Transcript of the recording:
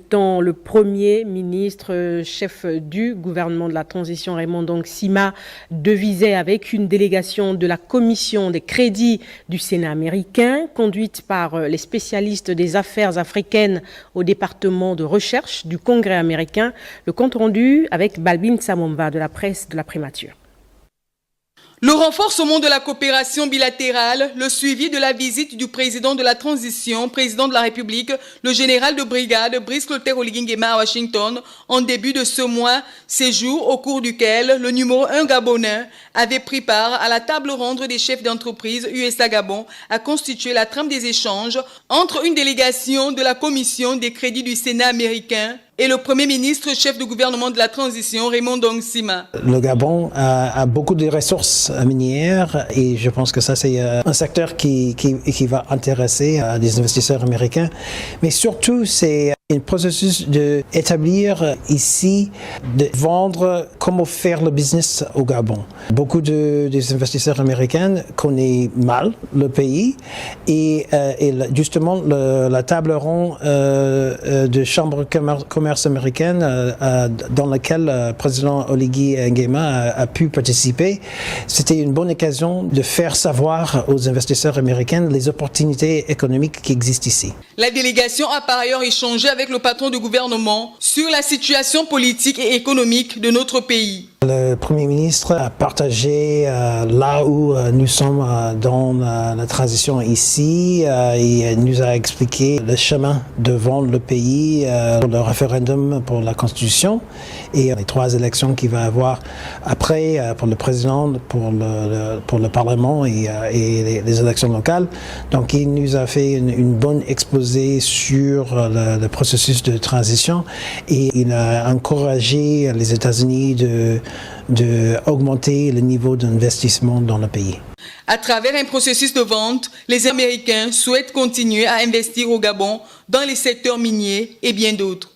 temps, le Premier ministre, chef du gouvernement de la transition, Raymond Ndongsima, devisait avec une délégation de la Commission des crédits du Sénat américain, conduite par les spécialistes des affaires africaines au département de recherche du Congrès américain. Le compte rendu avec Balbine Samomba de la presse de la Primature. Le renforcement de la coopération bilatérale, le suivi de la visite du président de la transition, président de la République, le général de brigade Brice Clotaire Oligui Nguema à Washington, en début de ce mois, séjour au cours duquel le numéro 1 gabonais avait pris part à la table ronde des chefs d'entreprise USA Gabon, a constitué la trame des échanges entre une délégation de la Commission des crédits du Sénat américain et le Premier ministre, chef du gouvernement de la transition, Raymond Ndongsima. Le Gabon a beaucoup de ressources minières et je pense que ça, c'est un secteur qui va intéresser les investisseurs américains. Mais surtout, c'est un processus d'établir ici, de vendre comment faire le business au Gabon. Beaucoup des investisseurs américains connaissent mal le pays et justement la table ronde de chambre commerce américaine dans laquelle le président Oligui Nguema a pu participer, c'était une bonne occasion de faire savoir aux investisseurs américains les opportunités économiques qui existent ici. La délégation a par ailleurs échangé avec le patron du gouvernement sur la situation politique et économique de notre pays. Le Premier ministre a partagé là où nous sommes dans la transition ici et nous a expliqué le chemin devant le pays pour le référendum pour la Constitution et les 3 élections qu'il va avoir après pour le président, pour le Parlement et les élections locales. Donc il nous a fait une bonne exposé sur le processus de transition et il a encouragé les États-Unis de augmenter le niveau d'investissement dans le pays. À travers un processus de vente, les Américains souhaitent continuer à investir au Gabon dans les secteurs miniers et bien d'autres.